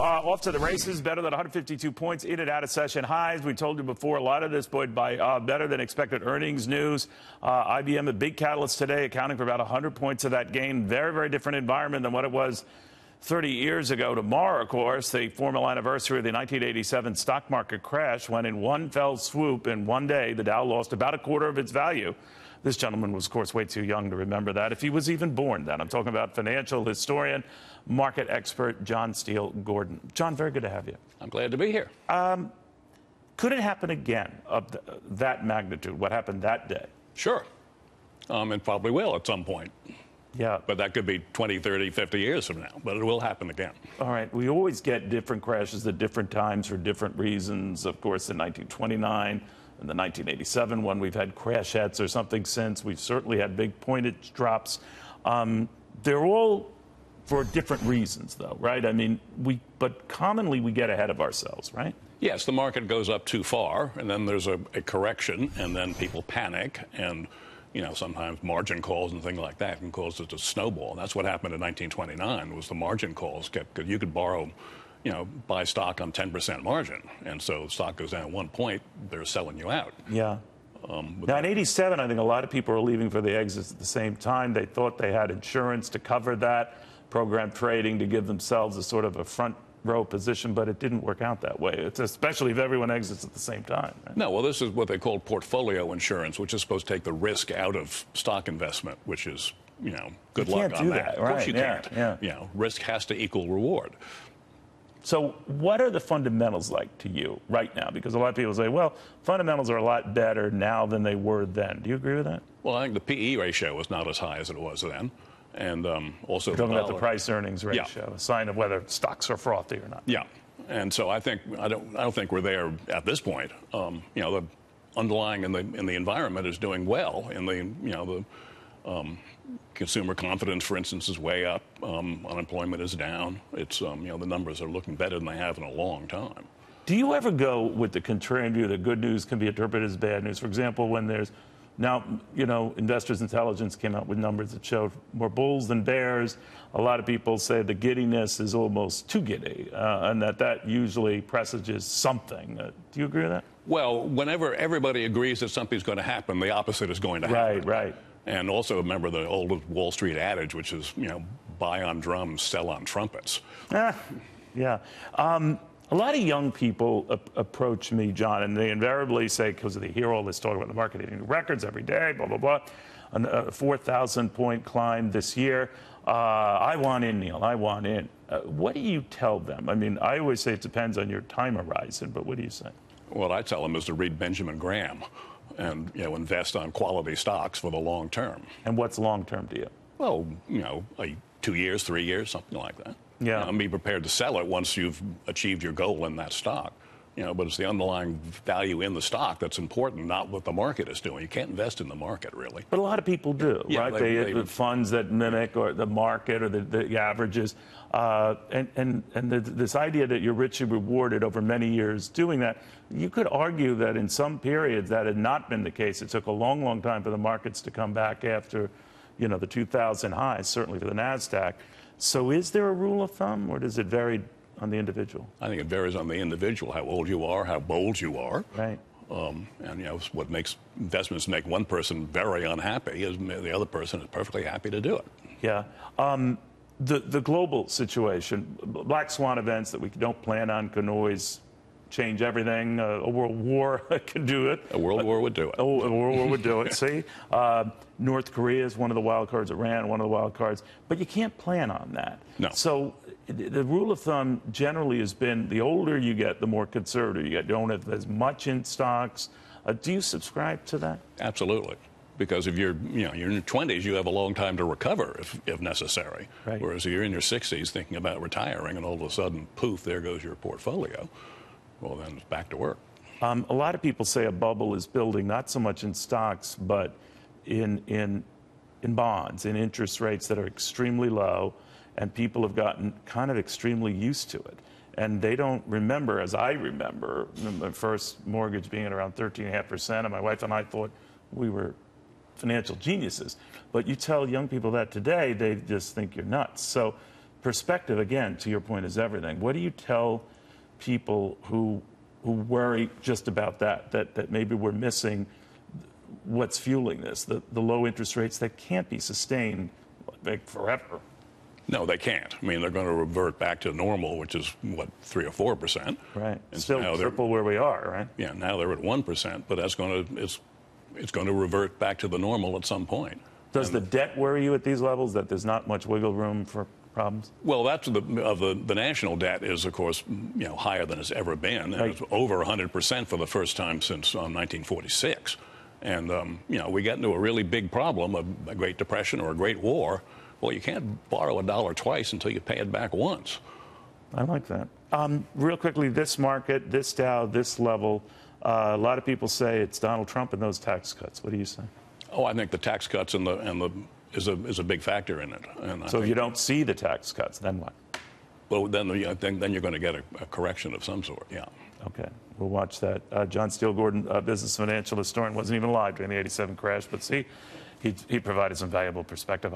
off to the races, better than 152 points in and out of session highs. We told you before, a lot of this buoyed by better than expected earnings news. IBM, a big catalyst today, accounting for about 100 points of that gain. Very, very different environment than what it was 30 years ago. Tomorrow, of course, the formal anniversary of the 1987 stock market crash, when in one fell swoop in one day, the Dow lost about a quarter of its value. This gentleman was, of course, way too young to remember that, if he was even born then. I'm talking about financial historian, market expert John Steele Gordon. John, very good to have you. I'm glad to be here. Could it happen again of that magnitude, what happened that day? Sure. It probably will at some point. Yeah. But that could be 20, 30, 50 years from now. But it will happen again. All right. We always get different crashes at different times for different reasons. Of course, in 1929 and the 1987 one, we've had crashettes or something since. We've certainly had big pointage drops. They're all for different reasons, though, right? I mean, but commonly we get ahead of ourselves, right? Yes, the market goes up too far, and then there's a correction, and then people panic, and sometimes margin calls and things like that can cause it to snowball. And that's what happened in 1929, was the margin calls kept, you could borrow, buy stock on 10% margin. And so stock goes down at one point, they're selling you out. Yeah. Now, in 87, I think a lot of people were leaving for the exits at the same time. They thought they had insurance to cover that, program trading to give themselves a sort of a front row position, but it didn't work out that way. It's especially if everyone exits at the same time. Right? No, well, this is what they call portfolio insurance, which is supposed to take the risk out of stock investment, which is, good luck on that. Of course you can't. Yeah. Risk has to equal reward. So what are the fundamentals like to you right now? Because a lot of people say, well, fundamentals are a lot better now than they were then. Do you agree with that? Well, I think the PE ratio was not as high as it was then. And also, talking about the price-earnings ratio, a sign of whether stocks are frothy or not. Yeah, and so I don't think we're there at this point. The underlying in the environment is doing well. In the consumer confidence, for instance, is way up. Unemployment is down. It's the numbers are looking better than they have in a long time. Do you ever go with the contrarian view that good news can be interpreted as bad news? For example, when there's now, Investors Intelligence came out with numbers that showed more bulls than bears. A lot of people say the giddiness is almost too giddy, and that usually presages something. Do you agree with that? Well, whenever everybody agrees that something's going to happen, the opposite is going to happen. Right. And also remember the old Wall Street adage, which is, buy on drums, sell on trumpets. Yeah. A lot of young people approach me, John, and they invariably say, because they hear all this talk about the market hitting records every day, blah, blah, blah, a 4,000-point climb this year. I want in, Neil. I want in. What do you tell them? I mean, I always say it depends on your time horizon, but what do you say? What I tell them is to read Benjamin Graham and, invest on quality stocks for the long term. And what's long term to you? Well, 2 years, 3 years, something like that. Yeah. And be prepared to sell it once you've achieved your goal in that stock. But it's the underlying value in the stock that's important, not what the market is doing. You can't invest in the market, really. But a lot of people do, right? They funds that mimic or the market or the averages. This idea that you're richly rewarded over many years doing that, you could argue that in some periods that had not been the case. It took a long, long time for the markets to come back after, the 2000 highs, certainly for the NASDAQ. So is there a rule of thumb, or does it vary on the individual? I think it varies on the individual, how old you are, how bold you are. Right. And what makes investments make one person very unhappy is the other person is perfectly happy to do it. Yeah. The global situation, black swan events that we don't plan on can always change everything. A world war could do it. A world war would do it. A world war would do it. See? North Korea is one of the wild cards. Iran, one of the wild cards. But you can't plan on that. No. So the rule of thumb generally has been the older you get, the more conservative you get. You don't have as much in stocks. Do you subscribe to that? Absolutely. Because if you're in your 20s, you have a long time to recover if necessary. Right. Whereas if you're in your 60s thinking about retiring and all of a sudden, poof, there goes your portfolio. Well, then it's back to work. A lot of people say a bubble is building, not so much in stocks, but in bonds, in interest rates that are extremely low, and people have gotten kind of extremely used to it. And they don't remember, as I remember, my first mortgage being at around 13.5%, and my wife and I thought we were financial geniuses. But you tell young people that today, they just think you're nuts. So perspective, again, to your point, is everything. What do you tell people who worry just about that maybe we're missing what's fueling this, the low interest rates that can't be sustained like forever? No, they can't. I mean, they're going to revert back to normal, which is, what, 3 or 4%. Right. And Still triple where we are, right? Yeah, now they're at 1%, but it's going to revert back to the normal at some point. Does the debt worry you at these levels, that there's not much wiggle room for problems? Well, that's the national debt is, of course, higher than it's ever been. And it's over 100% for the first time since 1946. And, we get into a really big problem, a Great Depression or a Great War. Well, you can't borrow a dollar twice until you pay it back once. I like that. Real quickly, this market, this Dow, this level, a lot of people say it's Donald Trump and those tax cuts. What do you say? Oh, I think the tax cuts is a big factor in it. And so if you don't see the tax cuts, then what? Well, then you're going to get a correction of some sort, yeah. Okay, we'll watch that. John Steele Gordon, business financial historian, wasn't even alive during the '87 crash, but see, he provided some valuable perspective on